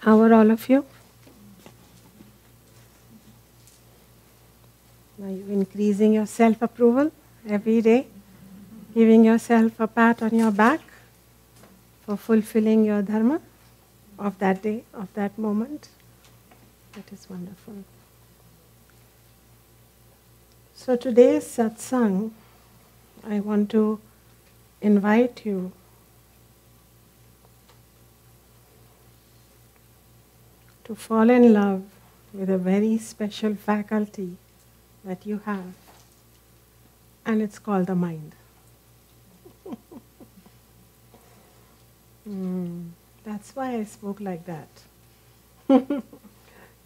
How are all of you? Are you increasing your self-approval every day? Giving yourself a pat on your back for fulfilling your dharma of that day, of that moment? That is wonderful. So today's satsang, I want to invite you to fall in love with a very special faculty that you have, and it's called the mind. That's why I spoke like that.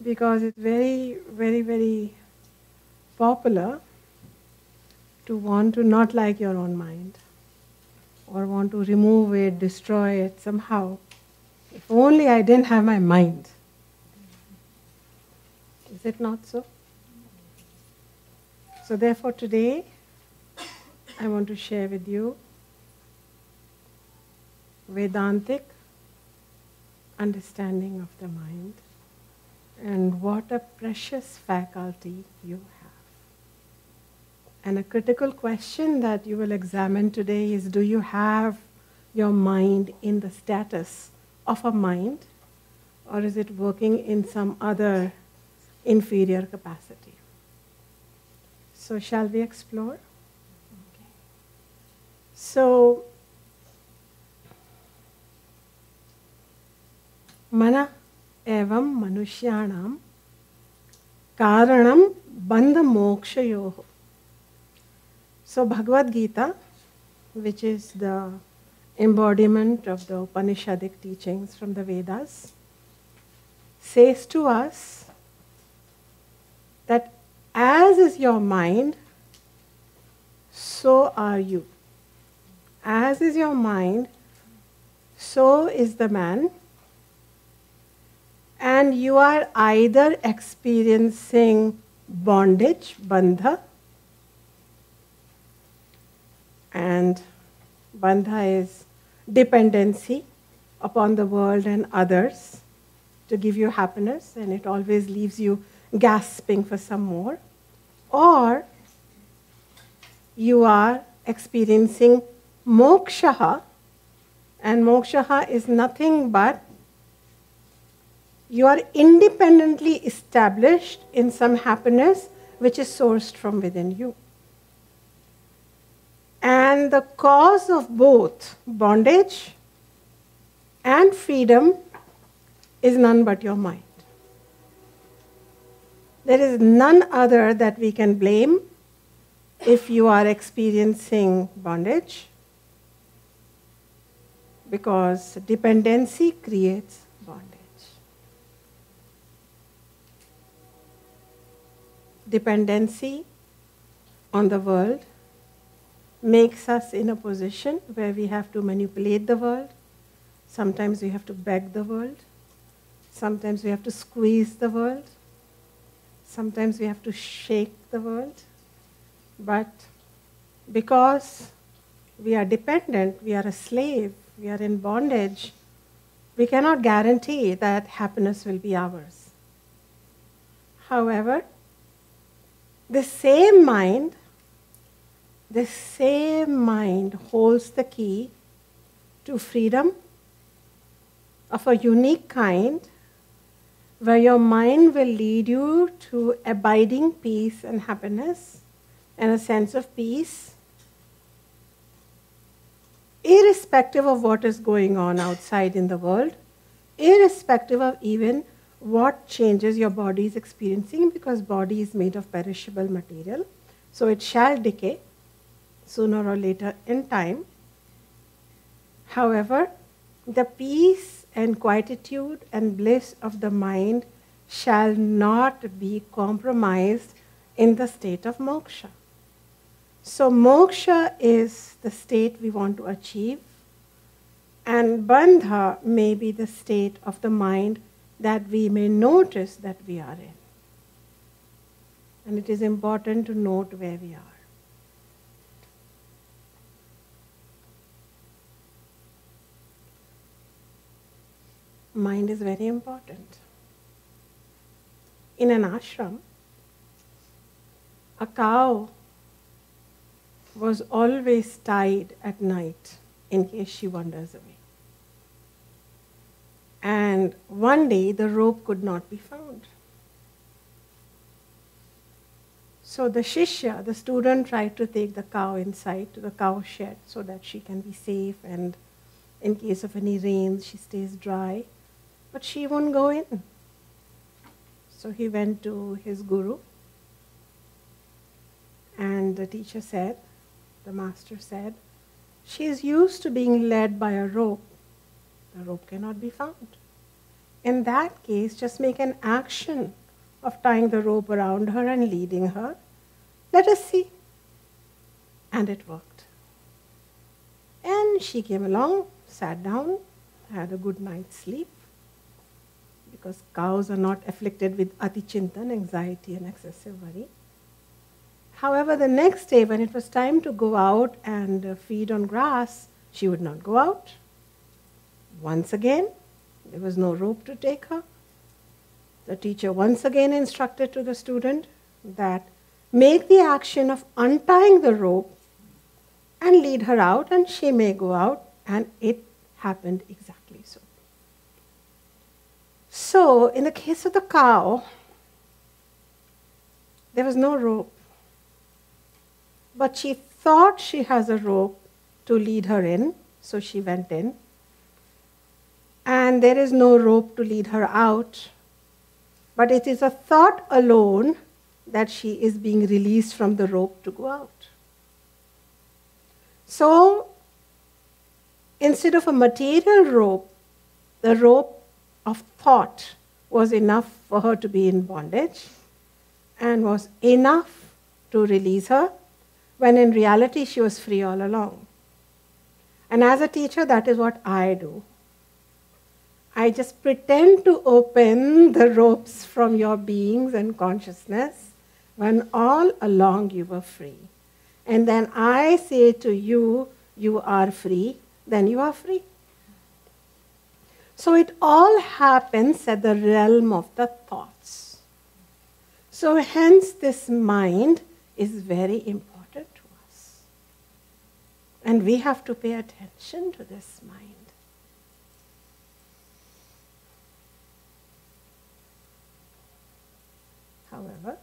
Because it's very, very, very popular to want to not like your own mind, or want to remove it, destroy it somehow. If only I didn't have my mind. Is it not so? So therefore today, I want to share with you Vedantic understanding of the mind and what a precious faculty you have. And a critical question that you will examine today is, do you have your mind in the status of a mind, or is it working in some other inferior capacity? So shall we explore? Okay. So, mana evam manushyanam karanam bandha mokshayoh. So Bhagavad Gita, which is the embodiment of the Upanishadic teachings from the Vedas, says to us that as is your mind, so are you. As is your mind, so is the man. And you are either experiencing bondage, bandha, and bandha is dependency upon the world and others to give you happiness, and it always leaves you gasping for some more. Or you are experiencing moksha, and moksha is nothing but you are independently established in some happiness which is sourced from within you. And the cause of both bondage and freedom is none but your mind. There is none other that we can blame if you are experiencing bondage, because dependency creates bondage. Dependency on the world makes us in a position where we have to manipulate the world. Sometimes we have to beg the world. Sometimes we have to squeeze the world. Sometimes we have to shake the world. But because we are dependent, we are a slave, we are in bondage, we cannot guarantee that happiness will be ours. However, the same mind holds the key to freedom of a unique kind, where your mind will lead you to abiding peace and happiness and a sense of peace, irrespective of what is going on outside in the world, irrespective of even what changes your body is experiencing, because body is made of perishable material, so it shall decay sooner or later in time. However, the peace and quietude and bliss of the mind shall not be compromised in the state of moksha. So moksha is the state we want to achieve, and bandha may be the state of the mind that we may notice that we are in. And it is important to note where we are. mind is very important. In an ashram, a cow was always tied at night in case she wanders away. And one day the rope could not be found. So the shishya, the student, tried to take the cow inside to the cow shed so that she can be safe and in case of any rains she stays dry. But she won't go in. So he went to his guru, and the teacher said, the master said, she is used to being led by a rope. The rope cannot be found. In that case, just make an action of tying the rope around her and leading her. Let us see. And it worked. And she came along, sat down, had a good night's sleep, because cows are not afflicted with atichintan, anxiety and excessive worry. However, the next day when it was time to go out and feed on grass, she would not go out. Once again, there was no rope to take her. The teacher once again instructed to the student that make the action of untying the rope and lead her out, and she may go out, and it happened exactly so. So, in the case of the cow, there was no rope. But she thought she has a rope to lead her in, so she went in. And there is no rope to lead her out. But it is a thought alone that she is being released from the rope to go out. So, instead of a material rope, the rope of thought was enough for her to be in bondage and was enough to release her, when in reality she was free all along. And as a teacher, that is what I do. I just pretend to open the ropes from your beings and consciousness when all along you were free. And then I say to you, you are free, then you are free. So it all happens at the realm of the thoughts. So hence this mind is very important to us. And we have to pay attention to this mind. However,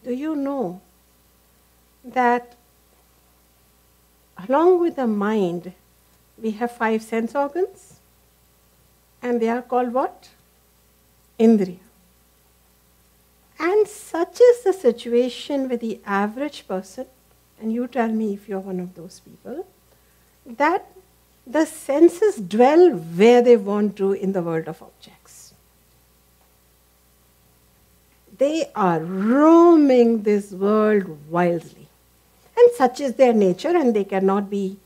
do you know that along with the mind, we have 5 sense organs? And they are called what? Indriya. And such is the situation with the average person, and you tell me if you're one of those people, that the senses dwell where they want to in the world of objects. They are roaming this world wildly. And such is their nature, and they cannot be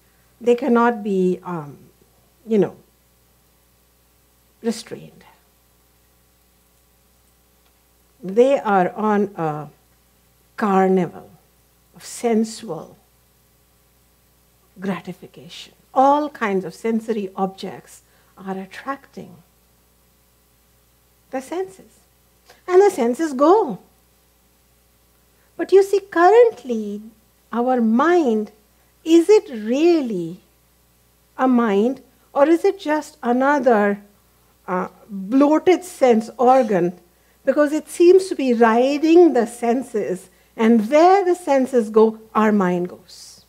restrained. They are on a carnival of sensual gratification. All kinds of sensory objects are attracting the senses. And the senses go. But you see, currently, our mind, is it really a mind, or is it just another bloated sense organ? Because it seems to be riding the senses, and where the senses go, our mind goes.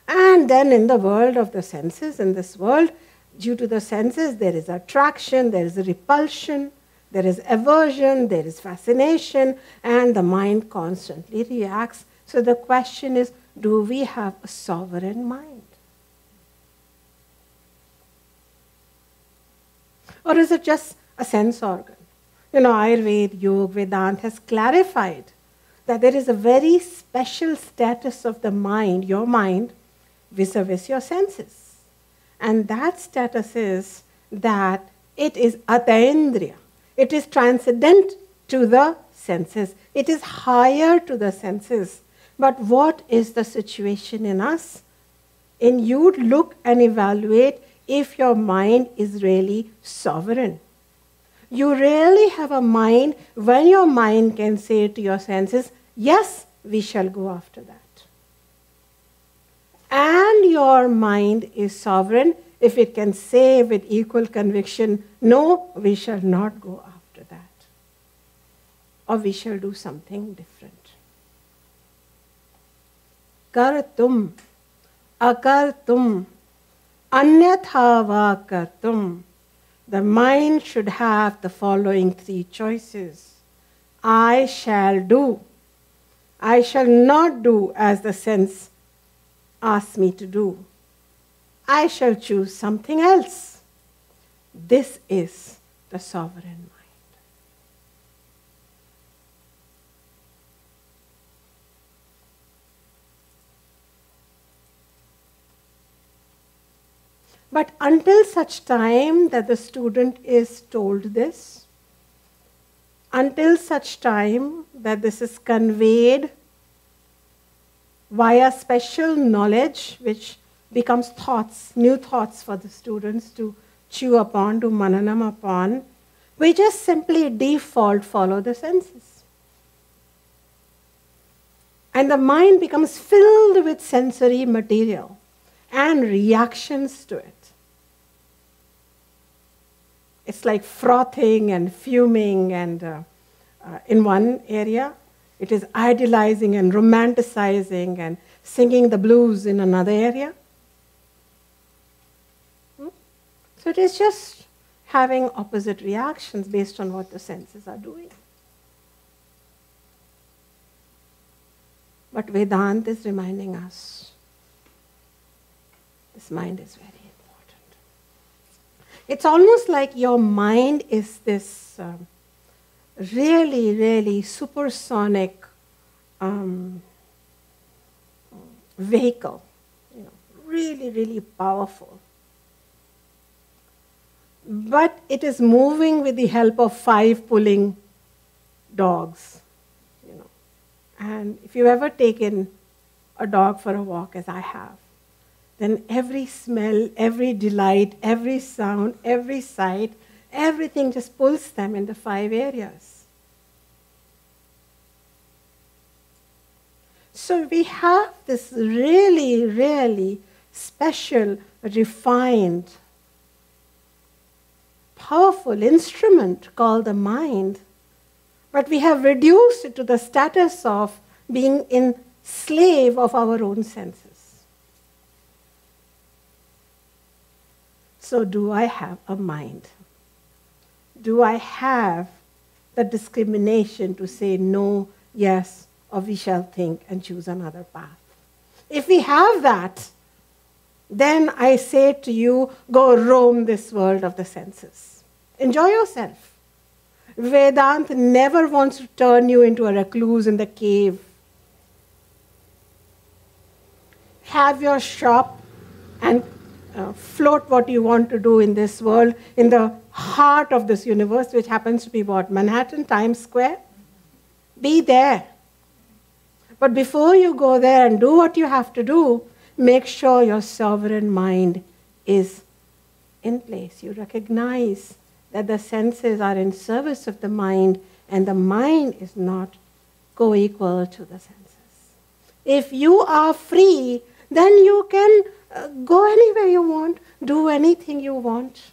And then in the world of the senses, in this world, due to the senses, there is attraction, there is repulsion, there is aversion, there is fascination, and the mind constantly reacts. So the question is, do we have a sovereign mind? Or is it just a sense organ? Ayurveda, Yoga, Vedanta has clarified that there is a very special status of the mind, your mind, vis-a-vis your senses. And that status is that it is atayendriya. It is transcendent to the senses. It is higher to the senses. But what is the situation in us? And you'd look and evaluate if your mind is really sovereign. You really have a mind when your mind can say to your senses, yes, we shall go after that. And your mind is sovereign if it can say with equal conviction, no, we shall not go after that. Or we shall do something different. Kartum, akartum, anyatha va kartum. The mind should have the following three choices. I shall do. I shall not do as the sense asks me to do. I shall choose something else. This is the sovereign mind. But until such time that the student is told this, until such time that this is conveyed via special knowledge, which becomes thoughts, new thoughts for the students to chew upon, to mananam upon, we just simply default follow the senses. And the mind becomes filled with sensory material and reactions to it. It's like frothing and fuming, and in one area, it is idealizing and romanticizing and singing the blues in another area. So it is just having opposite reactions based on what the senses are doing. But Vedanta is reminding us, this mind is very important. It's almost like your mind is this really, really supersonic vehicle, really, really powerful. But it is moving with the help of 5 pulling dogs. And if you've ever taken a dog for a walk, as I have, then every smell, every delight, every sound, every sight, everything just pulls them in the 5 areas. So we have this really, really special, refined, powerful instrument called the mind, but we have reduced it to the status of being in slave of our own senses. So do I have a mind? Do I have the discrimination to say no, yes, or we shall think and choose another path? If we have that, then I say to you, go roam this world of the senses. Enjoy yourself. Vedanta never wants to turn you into a recluse in the cave. Have your shop and float what you want to do in this world, in the heart of this universe, which happens to be what? Manhattan, Times Square? Be there. But before you go there and do what you have to do, make sure your sovereign mind is in place. You recognize that the senses are in service of the mind, and the mind is not co-equal to the senses. If you are free, then you can go anywhere you want, do anything you want.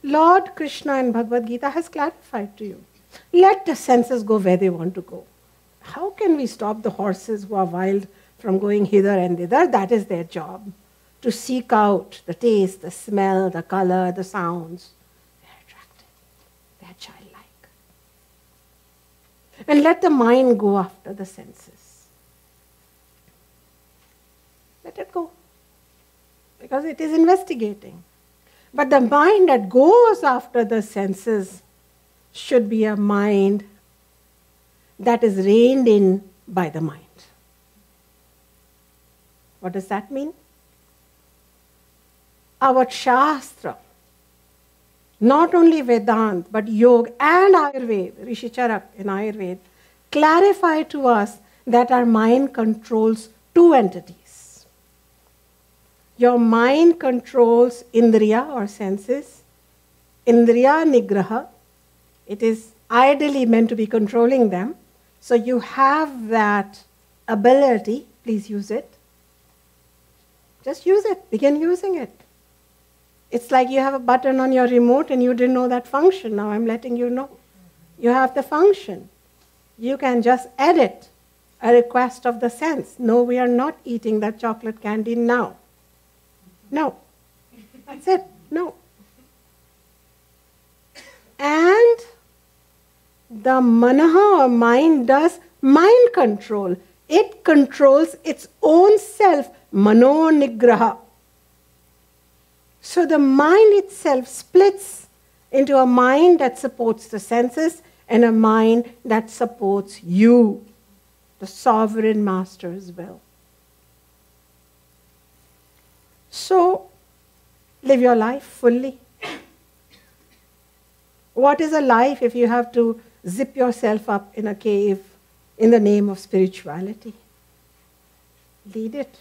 Lord Krishna in Bhagavad Gita has clarified to you. Let the senses go where they want to go. How can we stop the horses who are wild from going hither and thither? That is their job, to seek out the taste, the smell, the color, the sounds. They're attractive. They're childlike. And let the mind go after the senses. Let it go. Because it is investigating. But the mind that goes after the senses should be a mind that is reined in by the mind. What does that mean? Our Shastra, not only Vedanta, but Yoga and Ayurveda, Rishi Charak in Ayurveda, clarify to us that our mind controls 2 entities. Your mind controls indriya or senses. Indriya nigraha. It is ideally meant to be controlling them. So you have that ability. Please use it. Just use it. Begin using it. It's like you have a button on your remote and you didn't know that function. Now I'm letting you know. You have the function. You can just edit a request of the sense. No, we are not eating that chocolate candy now. No. That's it. No. And the manaha or mind does mind control. It controls its own self, mano nigraha. So the mind itself splits into a mind that supports the senses and a mind that supports you, the sovereign master's will. So, live your life fully. What is a life if you have to zip yourself up in a cave in the name of spirituality? Lead it.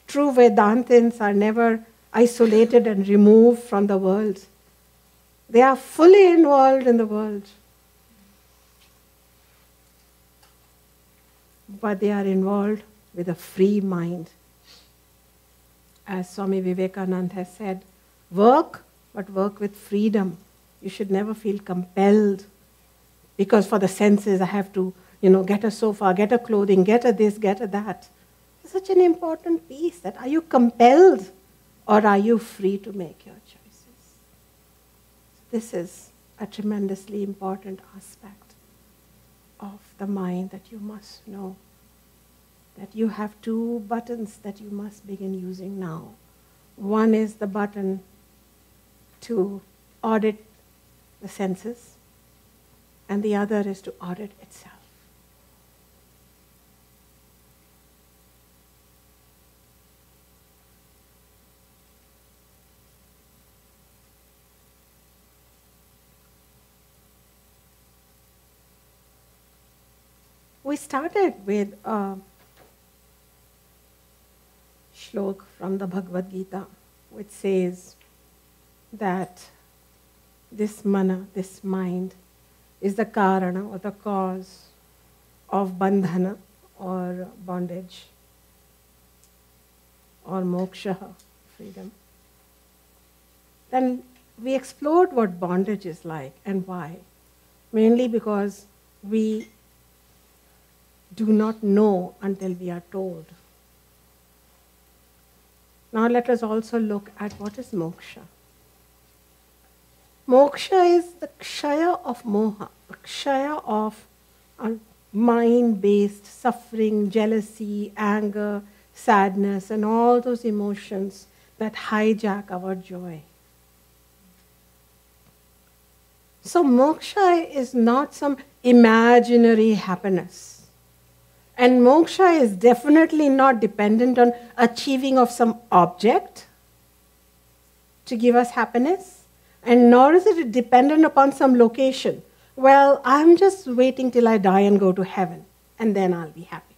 True Vedantins are never isolated and removed from the world. They are fully involved in the world. But they are involved with a free mind. As Swami Vivekananda has said, work, but work with freedom. You should never feel compelled. Because for the senses, I have to, get a sofa, get a clothing, get a this, get a that. It's such an important piece that are you compelled or are you free to make your choices? This is a tremendously important aspect of the mind that you must know. That you have two buttons that you must begin using now. One is the button to audit the senses, and the other is to audit itself. We started with a shlok from the Bhagavad Gita, which says that this mana, this mind, is the karana or the cause of bandhana or bondage or moksha, freedom. Then we explored what bondage is like and why. Mainly because we do not know until we are told. Now let us also look at what is moksha. Moksha is the kshaya of moha, the kshaya of mind-based suffering, jealousy, anger, sadness, and all those emotions that hijack our joy. So moksha is not some imaginary happiness. And moksha is definitely not dependent on achieving of some object to give us happiness. And nor is it dependent upon some location. Well, I'm just waiting till I die and go to heaven, and then I'll be happy.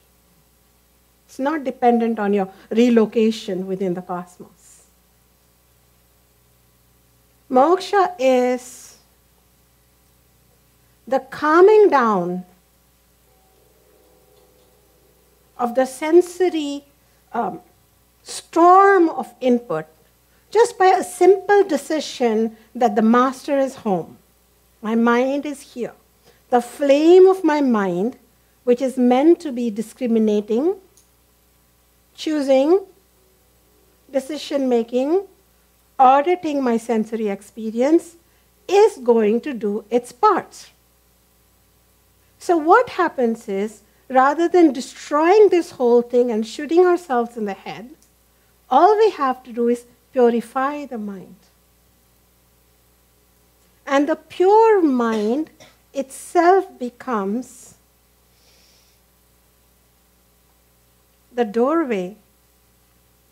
It's not dependent on your relocation within the cosmos. Moksha is the calming down of the sensory storm of input just by a simple decision that the master is home. My mind is here. The flame of my mind, which is meant to be discriminating, choosing, decision-making, auditing my sensory experience, is going to do its part. So what happens is, rather than destroying this whole thing and shooting ourselves in the head, all we have to do is purify the mind. And the pure mind itself becomes the doorway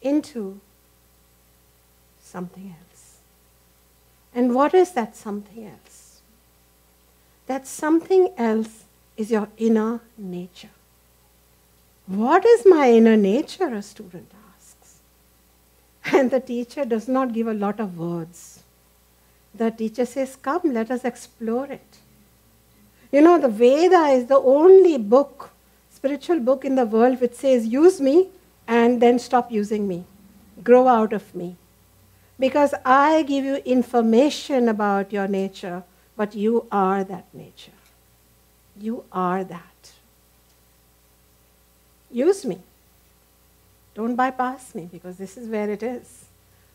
into something else. And what is that something else? That something else is your inner nature. What is my inner nature, a student asks. And the teacher does not give a lot of words. The teacher says, come, let us explore it. You know, the Veda is the only book, spiritual book in the world which says, use me and then stop using me. Grow out of me. Because I give you information about your nature, but you are that nature. You are that. Use me. Don't bypass me, because this is where it is.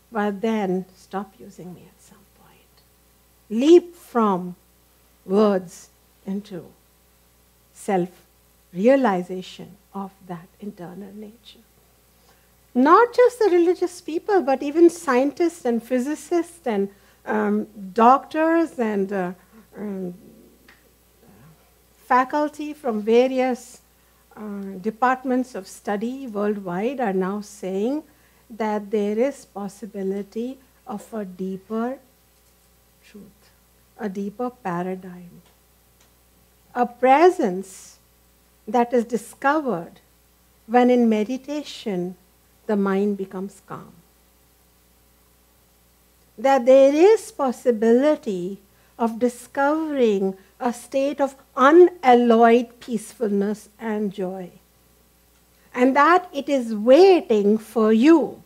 But then stop using me at some point. Leap from words into self-realization of that internal nature. Not just the religious people, but even scientists and physicists and doctors and faculty from various departments of study worldwide are now saying that there is possibility of a deeper truth, a deeper paradigm, a presence that is discovered when in meditation the mind becomes calm. That there is possibility of discovering a state of unalloyed peacefulness and joy. And that it is waiting for you.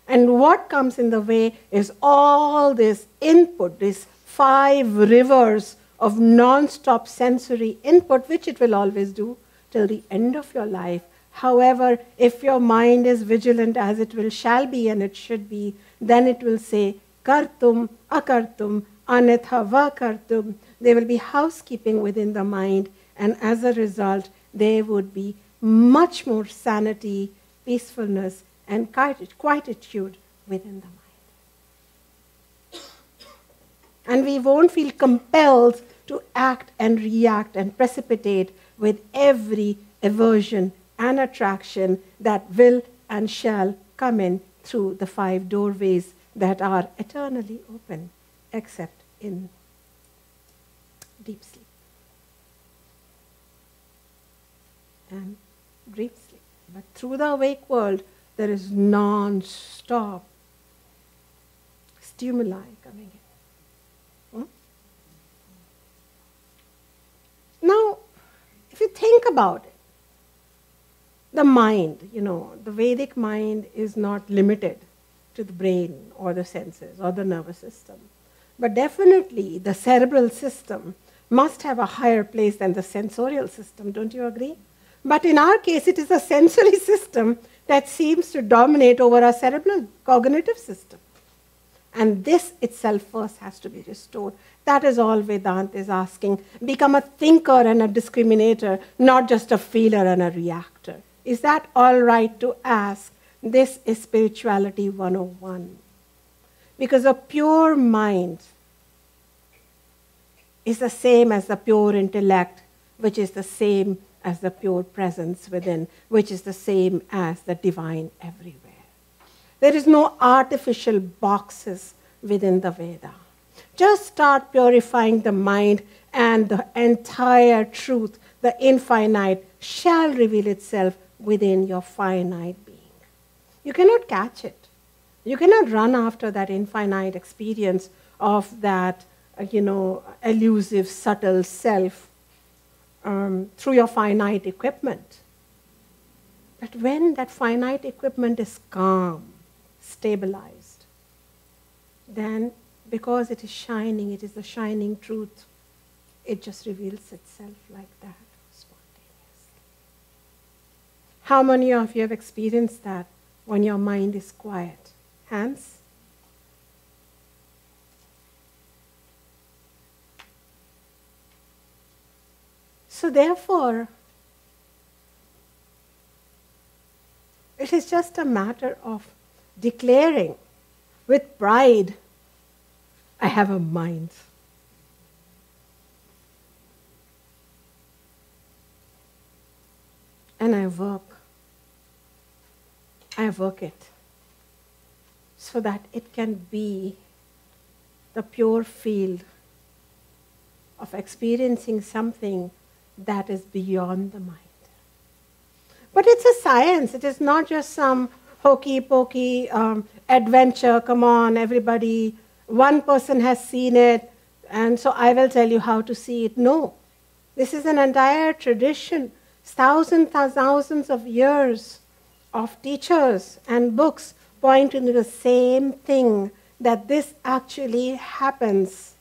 And what comes in the way is all this input, these 5 rivers of non-stop sensory input, which it will always do till the end of your life. However, if your mind is vigilant, as it shall be and it should be, then it will say, kartum, akartum, anitha va kartum. There will be housekeeping within the mind, and as a result, there would be much more sanity, peacefulness, and quietude within the mind. And we won't feel compelled to act and react and precipitate with every aversion and attraction that will and shall come in through the 5 doorways that are eternally open, except in deep sleep and dream sleep. But through the awake world, there is non-stop stimuli coming in. Now, if you think about it, the mind, the Vedic mind is not limited to the brain or the senses or the nervous system. But definitely the cerebral system must have a higher place than the sensorial system, don't you agree? But in our case, it is a sensory system that seems to dominate over our cerebral cognitive system. And this itself first has to be restored. That is all Vedanta is asking. Become a thinker and a discriminator, not just a feeler and a reactor. Is that all right to ask? This is Spirituality 101. Because a pure mind is the same as the pure intellect, which is the same as the pure presence within, which is the same as the divine everywhere. There is no artificial boxes within the Veda. Just start purifying the mind and the entire truth, the infinite, shall reveal itself within your finite being. You cannot catch it. You cannot run after that infinite experience of that, elusive, subtle self through your finite equipment. But when that finite equipment is calm, stabilized, then because it is shining, it is the shining truth, it just reveals itself like that, spontaneously. How many of you have experienced that when your mind is quiet? Hands? So therefore, it is just a matter of declaring with pride, I have a mind. And I work it so that it can be the pure field of experiencing something that is beyond the mind. But it's a science. It is not just some hokey pokey adventure, come on, everybody, one person has seen it, and so I will tell you how to see it. No. This is an entire tradition, thousands of years of teachers and books pointing to the same thing, that this actually happens.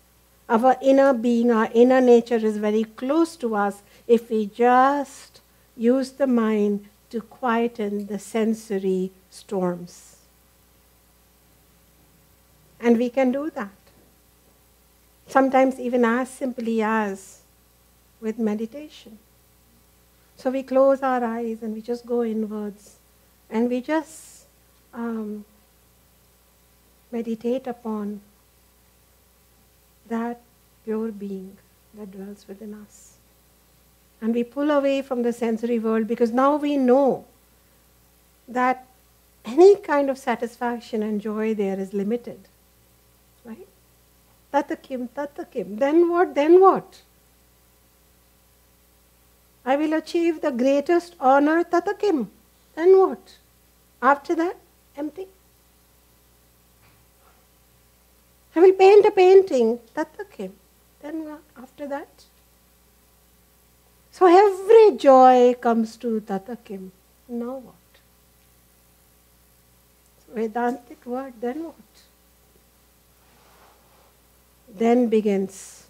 Our inner being, our inner nature is very close to us if we just use the mind to quieten the sensory storms. And we can do that. Sometimes even as simply as with meditation. So we close our eyes and we just go inwards and we just meditate upon that pure being that dwells within us. And we pull away from the sensory world, because now we know that any kind of satisfaction and joy there is limited. Right? Tatakim, tatakim. Then what? Then what? I will achieve the greatest honor, tatakim. Then what? After that, empty. I will paint a painting, tatakim. Then what? After that? So every joy comes to tatakim. Now what? Vedantic word, then what? Then begins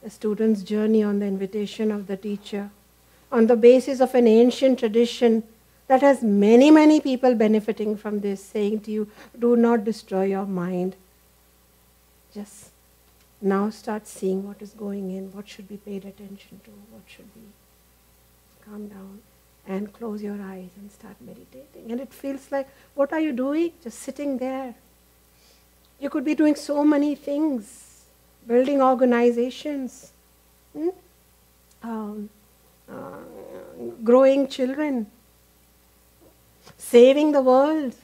the student's journey on the invitation of the teacher, on the basis of an ancient tradition that has many people benefiting from this, saying to you, do not destroy your mind. Just now start seeing what is going in, what should be paid attention to, what should be. Calm down and close your eyes and start meditating. And it feels like, what are you doing? Just sitting there. You could be doing so many things, building organizations, growing children, saving the world,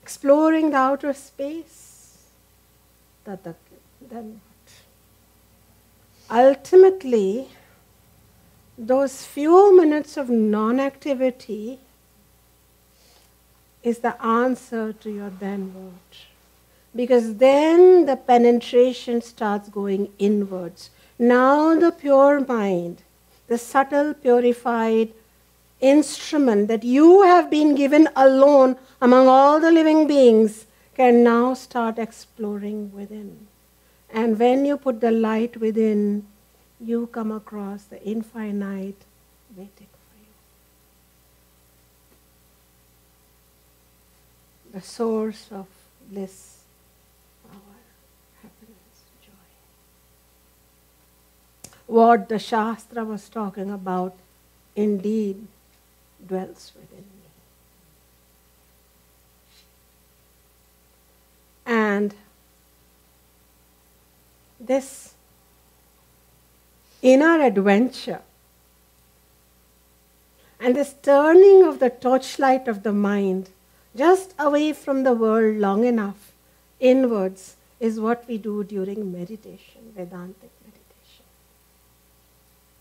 exploring the outer space. Then ultimately, those few minutes of non-activity is the answer to your then what. Because then the penetration starts going inwards. Now the pure mind, the subtle, purified instrument that you have been given alone among all the living beings, can now start exploring within. And when you put the light within, you come across the infinite waiting for you. The source of bliss, power, happiness, joy. What the Shastra was talking about indeed dwells within me. And this inner adventure and this turning of the torchlight of the mind just away from the world long enough inwards is what we do during meditation, Vedantic meditation.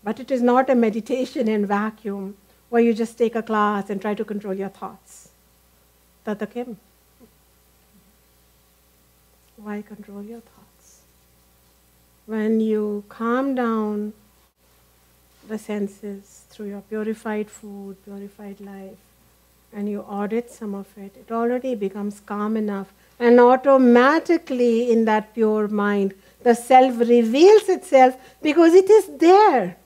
But it is not a meditation in vacuum where you just take a class and try to control your thoughts. Tatakim. Why control your thoughts? When you calm down the senses through your purified food, purified life, and you audit some of it, it already becomes calm enough, and automatically in that pure mind, the self reveals itself because it is there.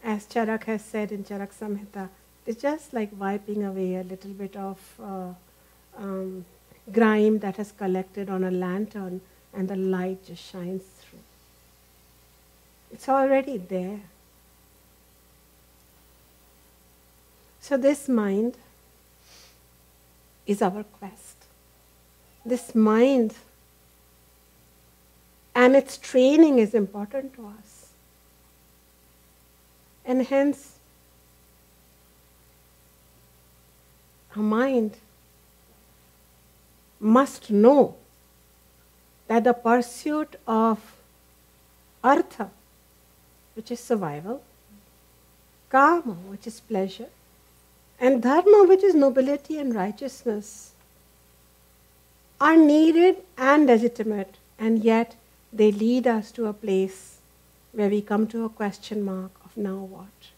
As Charak has said in Charak Samhita, it's just like wiping away a little bit of grime that has collected on a lantern, and the light just shines through. It's already there. So this mind is our quest. This mind and its training is important to us. And hence, our mind must know that the pursuit of artha, which is survival, kama, which is pleasure, and dharma, which is nobility and righteousness, are needed and legitimate, and yet they lead us to a place where we come to a question mark of now what?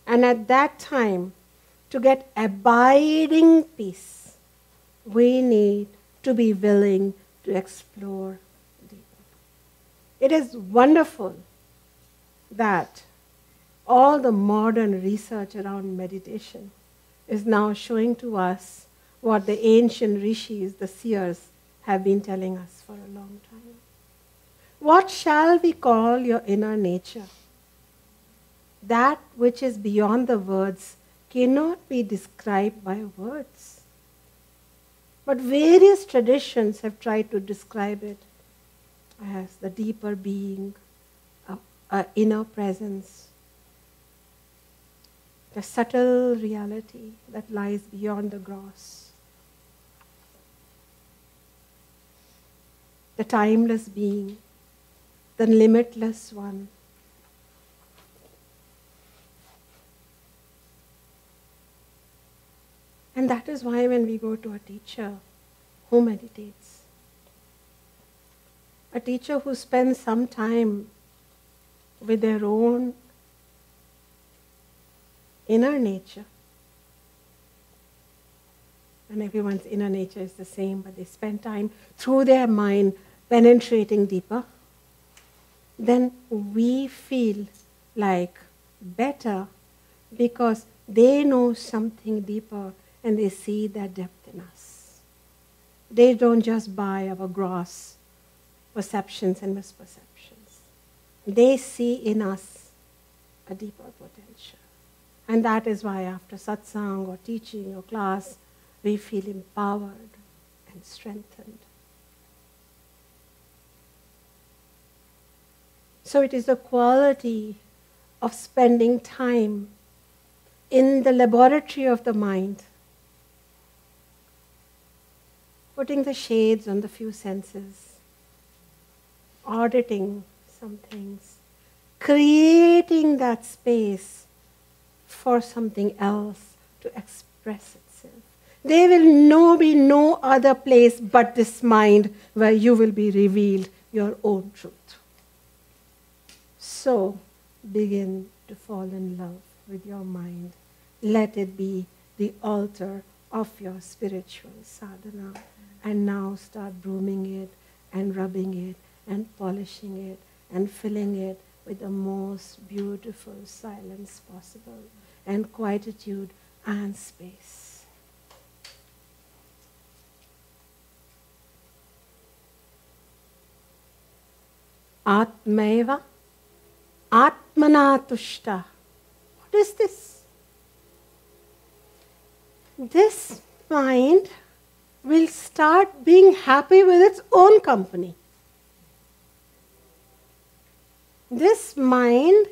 And at that time, to get abiding peace, we need to be willing to explore deeper. It is wonderful that all the modern research around meditation is now showing to us what the ancient rishis, the seers, have been telling us for a long time. What shall we call your inner nature? That which is beyond the words cannot be described by words. But various traditions have tried to describe it as the deeper being, an inner presence, the subtle reality that lies beyond the gross, the timeless being, the limitless one. And that is why when we go to a teacher who meditates, a teacher who spends some time with their own inner nature, and everyone's inner nature is the same, but they spend time through their mind penetrating deeper, then we feel like better because they know something deeper and they see that depth in us. They don't just buy our gross perceptions and misperceptions. They see in us a deeper potential. And that is why after satsang or teaching or class, we feel empowered and strengthened. So it is the quality of spending time in the laboratory of the mind, putting the shades on the few senses, auditing some things, creating that space for something else to express itself. There will be no other place but this mind where you will be revealed your own truth. So begin to fall in love with your mind. Let it be the altar of your spiritual sadhana. And now start brooming it and rubbing it and polishing it and filling it with the most beautiful silence possible and quietude and space. Atmaiva Atmana Tushta. What is this? This mind will start being happy with its own company. This mind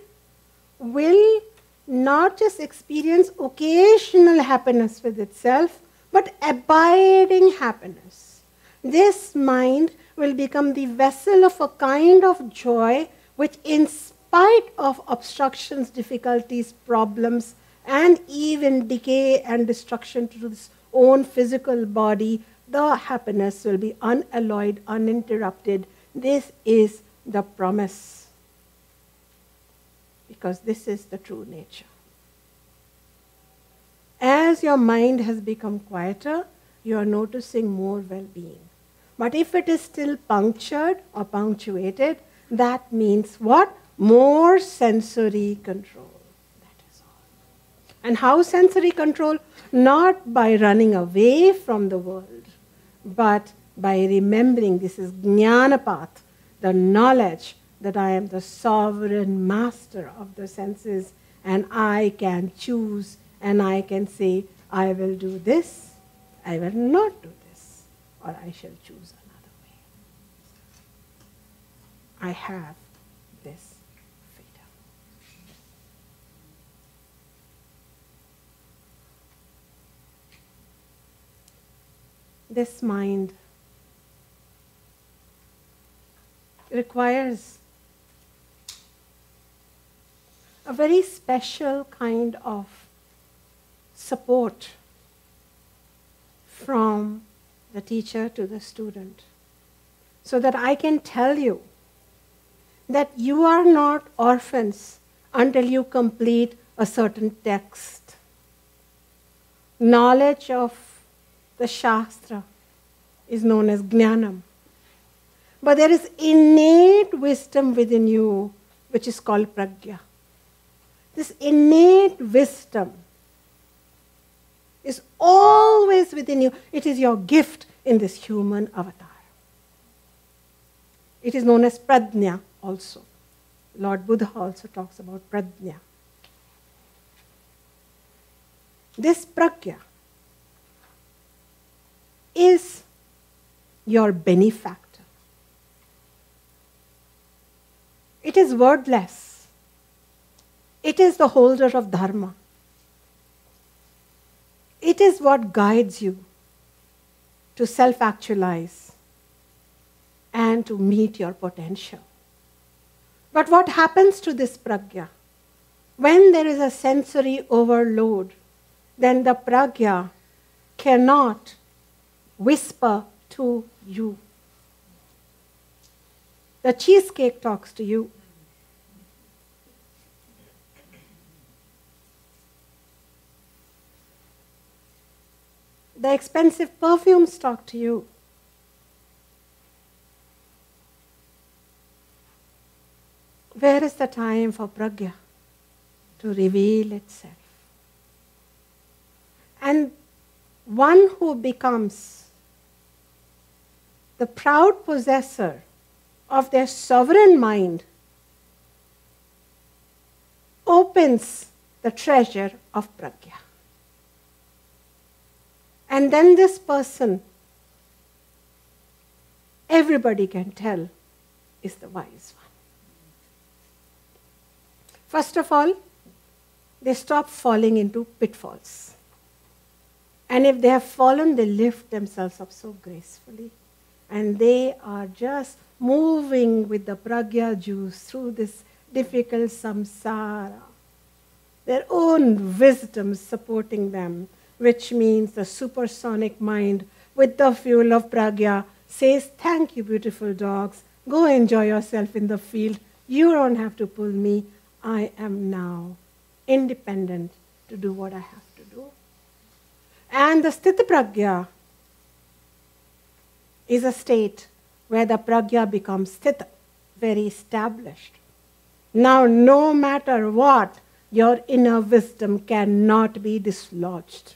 will not just experience occasional happiness with itself, but abiding happiness. This mind will become the vessel of a kind of joy which, in spite of obstructions, difficulties, problems, and even decay and destruction to its own physical body, the happiness will be unalloyed, uninterrupted. This is the promise, because this is the true nature. As your mind has become quieter, you are noticing more well-being. But if it is still punctured or punctuated, that means what? More sensory control. And how sensory control? Not by running away from the world, but by remembering this is Jnanapath, the knowledge that I am the sovereign master of the senses and I can choose and I can say, I will do this, I will not do this, or I shall choose another way. I have this. This mind requires a very special kind of support from the teacher to the student, so that I can tell you that you are not orphans until you complete a certain text. Knowledge of the Shastra is known as Jnanam. But there is innate wisdom within you, which is called Pragya. This innate wisdom is always within you. It is your gift in this human avatar. It is known as Prajna also. Lord Buddha also talks about Prajna. This Pragya is your benefactor. It is wordless. It is the holder of Dharma. It is what guides you to self-actualize and to meet your potential. But what happens to this Pragya? When there is a sensory overload, then the Pragya cannot whisper to you. The cheesecake talks to you. The expensive perfumes talk to you. Where is the time for Pragya to reveal itself? And one who becomes the proud possessor of their sovereign mind opens the treasure of Pragya. And then this person, everybody can tell, is the wise one. First of all, they stop falling into pitfalls. And if they have fallen, they lift themselves up so gracefully. And they are just moving with the Pragya juice through this difficult samsara. Their own wisdom supporting them, which means the supersonic mind with the fuel of Pragya says, "Thank you, beautiful dogs. Go enjoy yourself in the field. You don't have to pull me. I am now independent to do what I have to do." And the Sthita Pragya is a state where the Pragya becomes Sthita, very established. Now, no matter what, your inner wisdom cannot be dislodged.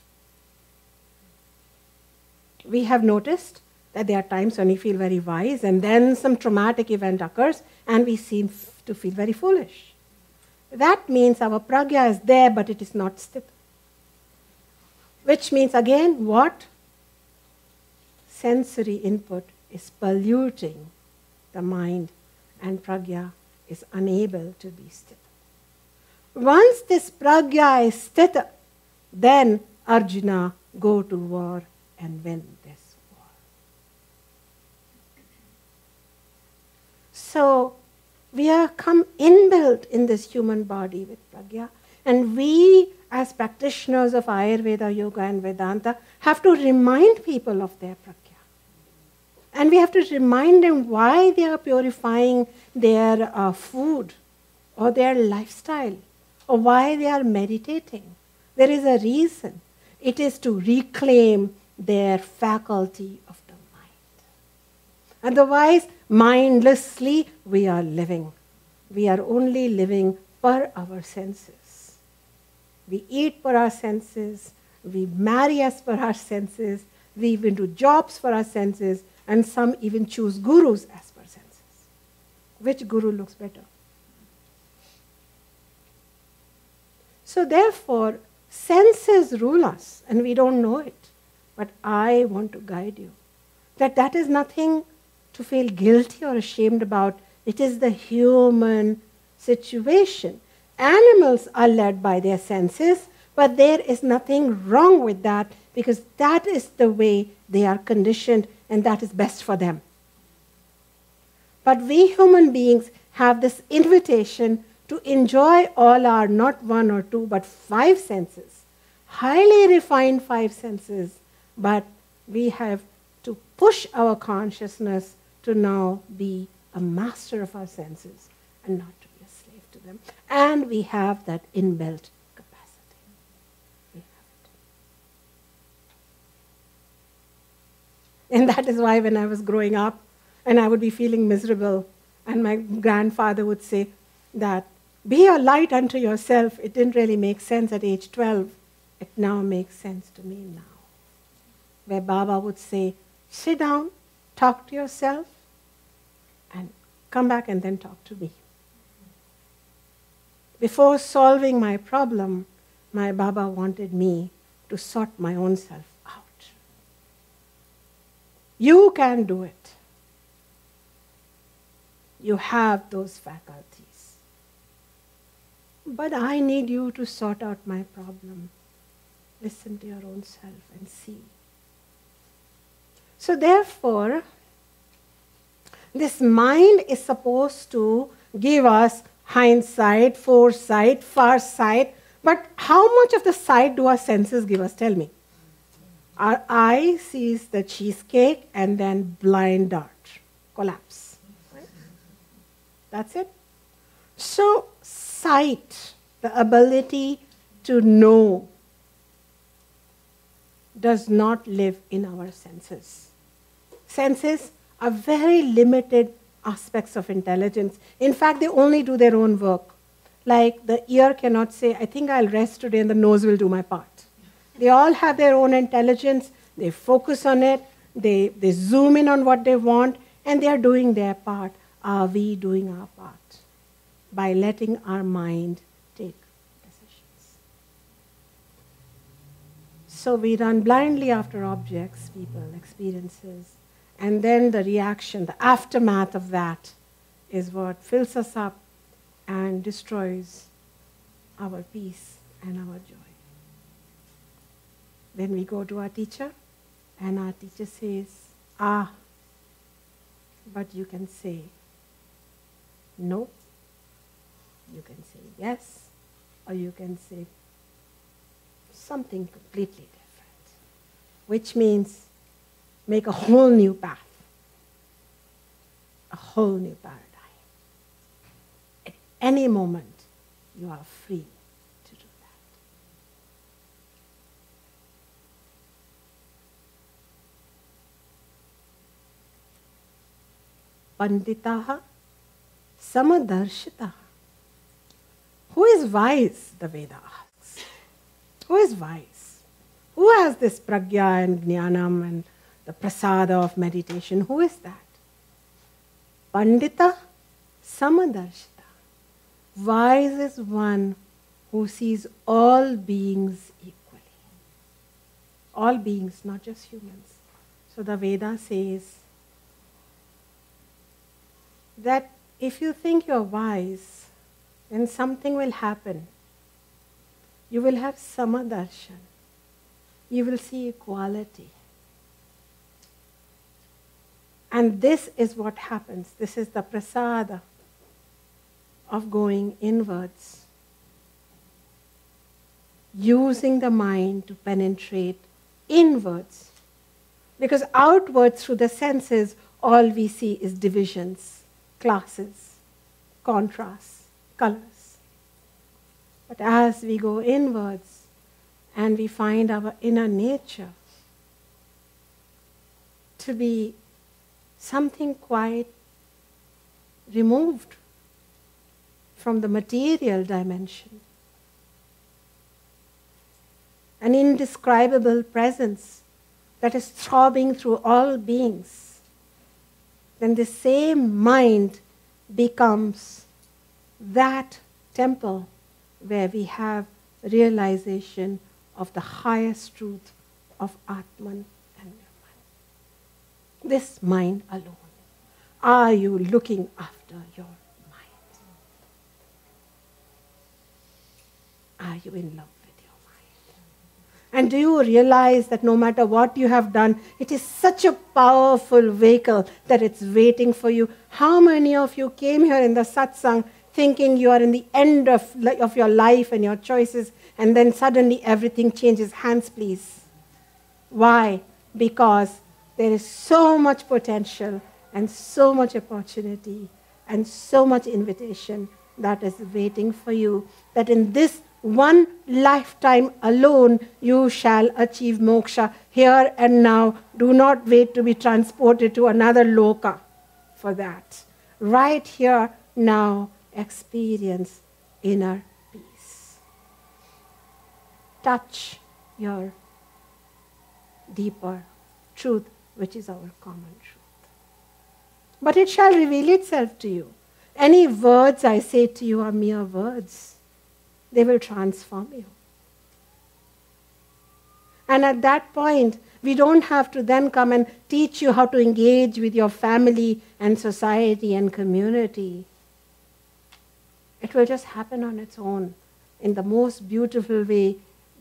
We have noticed that there are times when we feel very wise, and then some traumatic event occurs, and we seem to feel very foolish. That means our Pragya is there, but it is not Sthita. Which means, again, what? Sensory input is polluting the mind, and Pragya is unable to be Sthita. Once this Pragya is Sthita, then Arjuna go to war and win this war. So we are come inbuilt in this human body with Pragya, and we as practitioners of Ayurveda, Yoga and Vedanta have to remind people of their Pragya. And we have to remind them why they are purifying their food or their lifestyle, or why they are meditating. There is a reason. It is to reclaim their faculty of the mind. Otherwise, mindlessly, we are living. We are only living per our senses. We eat for our senses, we marry as per our senses, we even do jobs for our senses, and some even choose gurus as per senses. Which guru looks better? So therefore, senses rule us, and we don't know it. But I want to guide you that is nothing to feel guilty or ashamed about. It is the human situation. Animals are led by their senses, but there is nothing wrong with that, because that is the way they are conditioned, and that is best for them. But we human beings have this invitation to enjoy all our not one or two, but 5 senses, highly refined 5 senses, but we have to push our consciousness to now be a master of our senses and not to be a slave to them. And we have that inbuilt capacity. We have it. And that is why when I was growing up and I would be feeling miserable, and my grandfather would say that, be a light unto yourself. It didn't really make sense at age 12. It now makes sense to me now. Where Baba would say, sit down, talk to yourself, and come back and then talk to me. Before solving my problem, my Baba wanted me to sort my own self out. You can do it. You have those faculties. But I need you to sort out my problem. Listen to your own self and see. So therefore, this mind is supposed to give us hindsight, foresight, farsight. But how much of the sight do our senses give us? Tell me. Our eye sees the cheesecake and then blind dart, collapse. Right? That's it. So sight, the ability to know, does not live in our senses. Senses are very limited aspects of intelligence. In fact, they only do their own work. Like the ear cannot say, I think I'll rest today and the nose will do my part. They all have their own intelligence. They focus on it. They zoom in on what they want, and they are doing their part. Are we doing our part? By letting our mind take decisions. So we run blindly after objects, people, experiences, and then the reaction, the aftermath of that is what fills us up and destroys our peace and our joy. Then we go to our teacher, and our teacher says, but you can say no. You can say yes, or you can say something completely different, which means make a whole new path, a whole new paradigm. At any moment, you are free to do that. Panditaha samadarshitaha. Who is wise, the Veda asks? Who is wise? Who has this pragya and jnanam and the prasada of meditation? Who is that? Pandita samadarshita. Wise is one who sees all beings equally. All beings, not just humans. So the Veda says that if you think you're wise, then something will happen. You will have samadarshan. You will see equality. And this is what happens. This is the prasada of going inwards. Using the mind to penetrate inwards. Because outwards through the senses, all we see is divisions, classes, contrasts, colors. But as we go inwards and we find our inner nature to be something quite removed from the material dimension, an indescribable presence that is throbbing through all beings, then the same mind becomes that temple where we have realization of the highest truth of Atman and Nirman. This mind alone. Are you looking after your mind? Are you in love with your mind? And do you realize that no matter what you have done, it is such a powerful vehicle that it's waiting for you? How many of you came here in the satsang thinking you are in the end of your life and your choices, and then suddenly everything changes. Hands, please. Why? Because there is so much potential and so much opportunity and so much invitation that is waiting for you, that in this one lifetime alone you shall achieve moksha here and now. Do not wait to be transported to another loka for that. Right here, now, experience inner peace. Touch your deeper truth, which is our common truth. But it shall reveal itself to you. Any words I say to you are mere words. They will transform you. And at that point, we don't have to then come and teach you how to engage with your family and society and community. It will just happen on its own in the most beautiful way,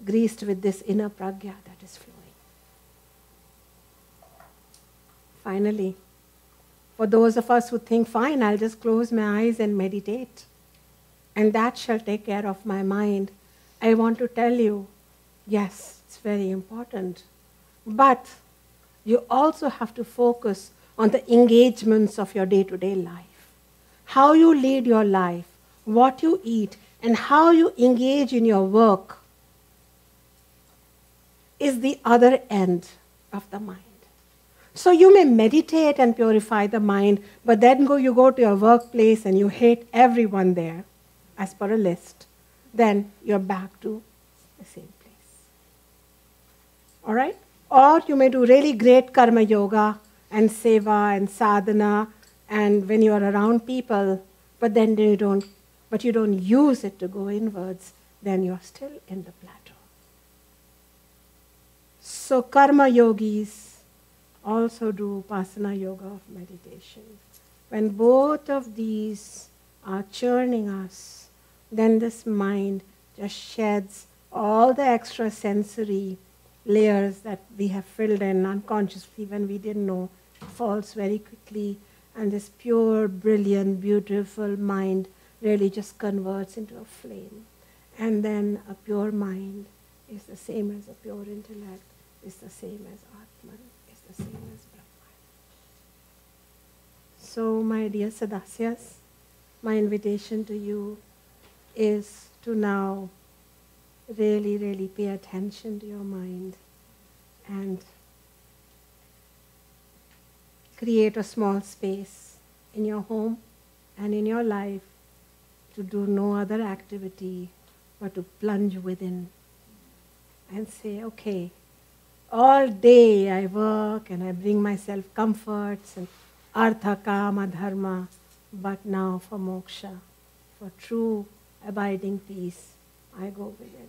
graced with this inner pragya that is flowing. Finally, for those of us who think, fine, I'll just close my eyes and meditate, and that shall take care of my mind, I want to tell you, yes, it's very important. But you also have to focus on the engagements of your day-to-day life. How you lead your life, what you eat, and how you engage in your work is the other end of the mind. So you may meditate and purify the mind, but then you go to your workplace and you hate everyone there, as per a list. Then you're back to the same place. All right? Or you may do really great karma yoga and seva and sadhana, and when you are around people, but then you don't use it to go inwards, then you're still in the plateau. So karma yogis also do Upasana yoga of meditation. When both of these are churning us, then this mind just sheds all the extra sensory layers that we have filled in unconsciously when we didn't know. It falls very quickly, and this pure, brilliant, beautiful mind really just converts into a flame. And then a pure mind is the same as a pure intellect, is the same as Atman, is the same as Brahman. So, my dear Sadasyas, my invitation to you is to now really, really pay attention to your mind and create a small space in your home and in your life to do no other activity but to plunge within and say, okay, all day I work and I bring myself comforts and artha, kama, dharma, but now for moksha, for true abiding peace, I go within,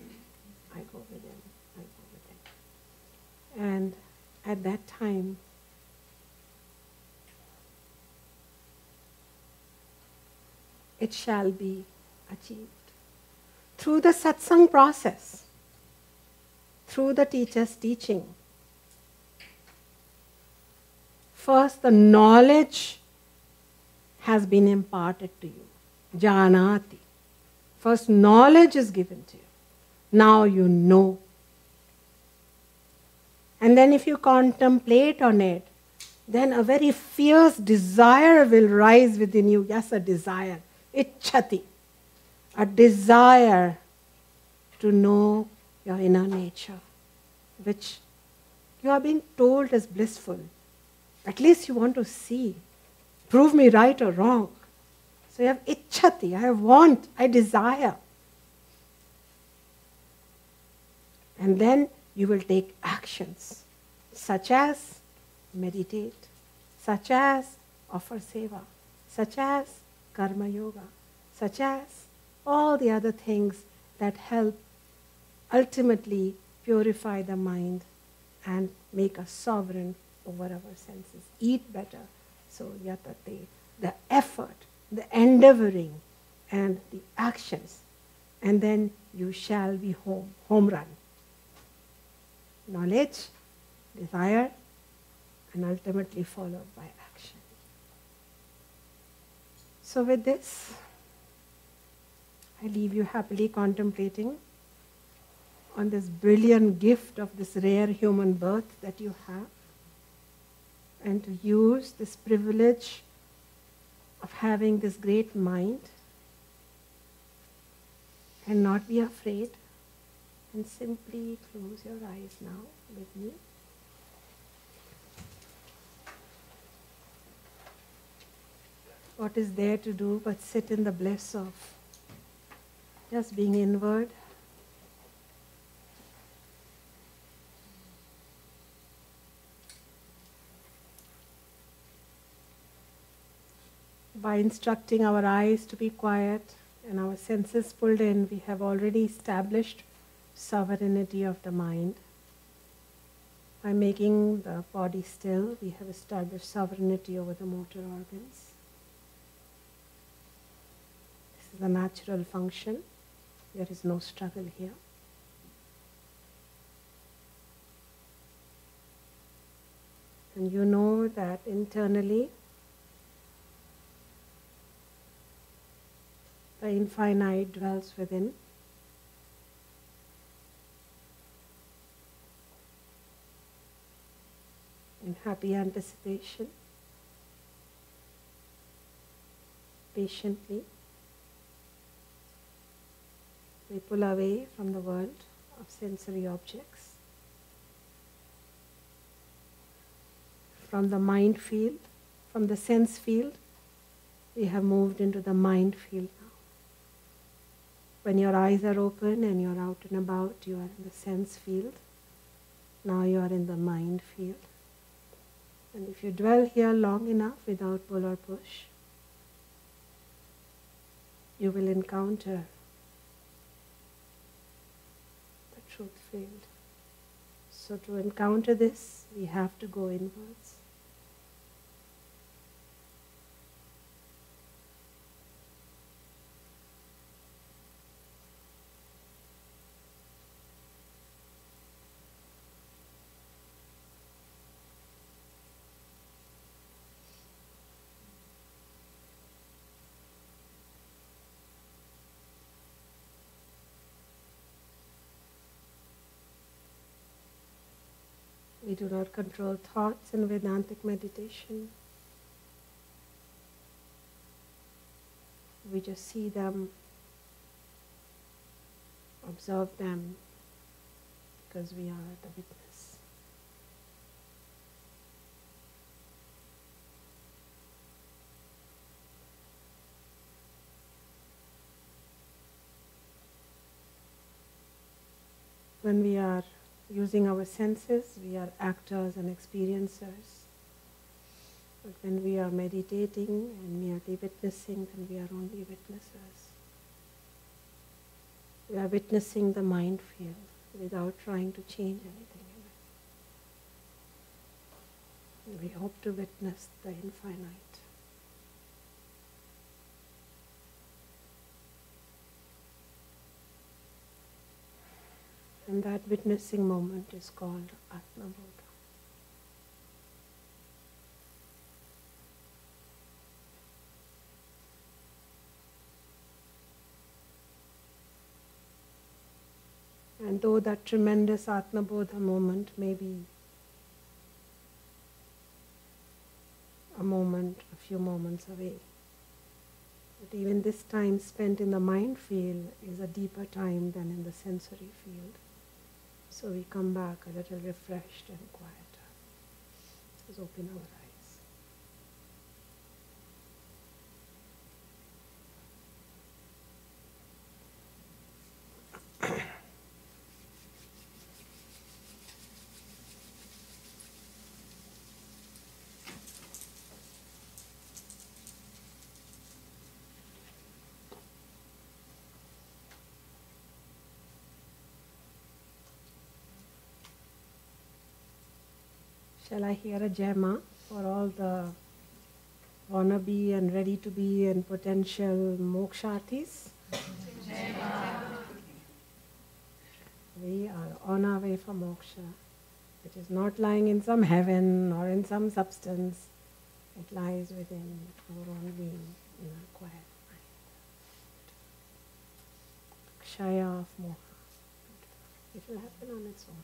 I go within, I go within. And at that time, it shall be achieved. Through the satsang process, through the teacher's teaching. First, the knowledge has been imparted to you. Janati. First, knowledge is given to you. Now you know. And then if you contemplate on it, then a very fierce desire will rise within you. Yes, a desire. Ichchati. A desire to know your inner nature, which you are being told is blissful. At least you want to see. Prove me right or wrong. So you have ichchati, I want, I desire. And then you will take actions, such as meditate, such as offer seva, such as karma yoga, such as all the other things that help ultimately purify the mind and make us sovereign over our senses. Eat better. So yatate, the effort, the endeavoring, and the actions. And then you shall be home run. Knowledge, desire, and ultimately followed by action. So with this, I leave you happily contemplating on this brilliant gift of this rare human birth that you have, and to use this privilege of having this great mind and not be afraid, and simply close your eyes now with me. What is there to do but sit in the bliss of just being inward? By instructing our eyes to be quiet and our senses pulled in, we have already established sovereignty of the mind. By making the body still, we have established sovereignty over the motor organs. This is a natural function. There is no struggle here. And you know that internally, the infinite dwells within. In happy anticipation, patiently, we pull away from the world of sensory objects, from the mind field, from the sense field. We have moved into the mind field now. When your eyes are open and you're out and about, you are in the sense field. Now you are in the mind field. And if you dwell here long enough without pull or push, you will encounter the truth field. So to encounter this, we have to go inwards. We do not control thoughts in Vedantic meditation. We just see them, observe them, because we are the witness. When we are using our senses, we are actors and experiencers. But when we are meditating and merely witnessing, then we are only witnessers. We are witnessing the mind field without trying to change anything in it. We hope to witness the infinite. And that witnessing moment is called Atma Bodha. And though that tremendous Atma Bodha moment may be a moment, a few moments away, but even this time spent in the mind field is a deeper time than in the sensory field. So we come back a little refreshed and quieter. Let's open our eyes. Shall I hear a Jema for all the wannabe and ready to be and potential moksharthis? We are on our way for moksha. It is not lying in some heaven or in some substance. It lies within our own being, in our quiet mind. Kshaya of Moha. It will happen on its own.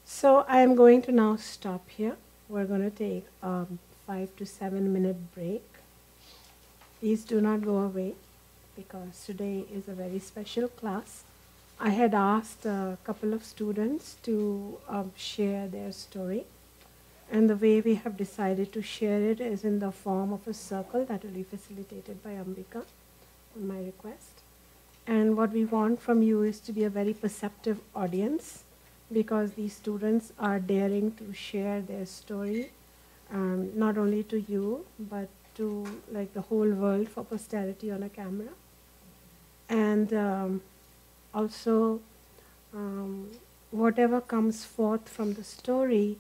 So I am going to now stop here. We're going to take a 5 to 7 minute break. Please do not go away because today is a very special class. I had asked a couple of students to share their story. And the way we have decided to share it is in the form of a circle that will be facilitated by Ambika on my request. And what we want from you is to be a very perceptive audience because these students are daring to share their story, not only to you, but to like the whole world for posterity on a camera. And also, whatever comes forth from the story,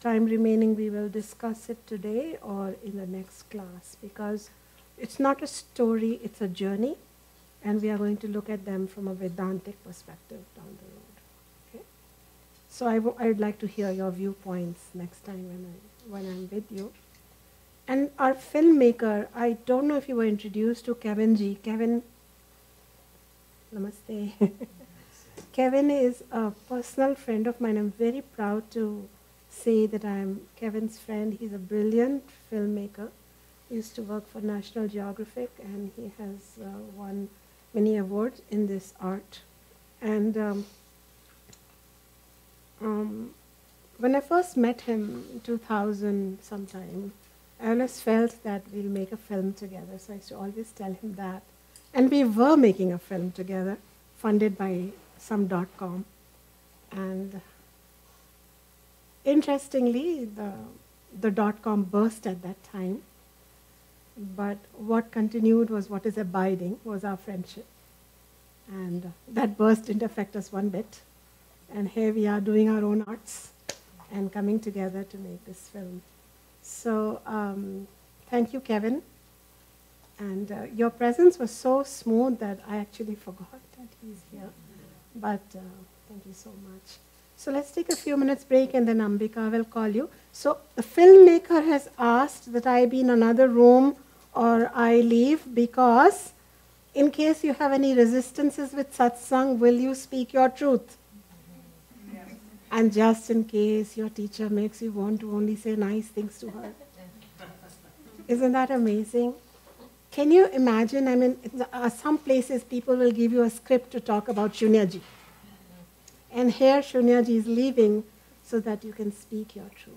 time remaining, we will discuss it today or in the next class because it's not a story, it's a journey. And we are going to look at them from a Vedantic perspective down the road. Okay? So I would like to hear your viewpoints next time when I'm with you. And our filmmaker, I don't know if you were introduced to Kevin G. Kevin, namaste. Kevin is a personal friend of mine. I'm very proud to say that I'm Kevin's friend. He's a brilliant filmmaker. He used to work for National Geographic and he has won many awards in this art. And when I first met him in 2000 sometime, I always felt that we'll make a film together. So I used to always tell him that. And we were making a film together, funded by some .com. And interestingly, the .com burst at that time. But what continued was what is abiding, was our friendship. And that burst didn't affect us one bit. And here we are doing our own arts and coming together to make this film. So thank you, Kevin. And your presence was so smooth that I actually forgot that he's here. But thank you so much. So let's take a few minutes break and then Ambika will call you. So the filmmaker has asked that I be in another room or I leave because in case you have any resistances with satsang, will you speak your truth? Yes. And just in case your teacher makes you want to only say nice things to her. Isn't that amazing? Can you imagine, I mean, some places people will give you a script to talk about Shunyaji. And here Shunyaji is leaving so that you can speak your truth.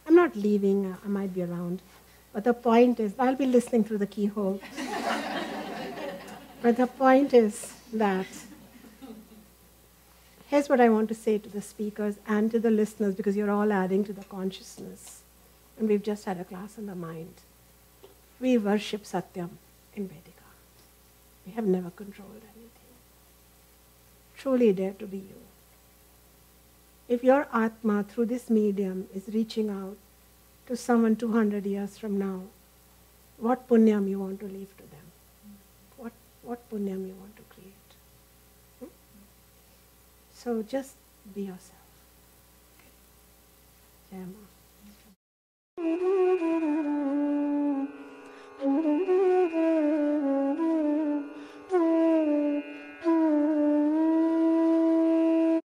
I'm not leaving, I might be around. But the point is, I'll be listening through the keyhole. But the point is that, here's what I want to say to the speakers and to the listeners, because you're all adding to the consciousness. And we've just had a class on the mind. We worship Satyam in Vedika. We have never controlled anything. Truly dare to be you. If your Atma through this medium is reaching out to someone 200 years from now, what punyam you want to leave to them? What punyam you want to create? So just be yourself. Jai Ma.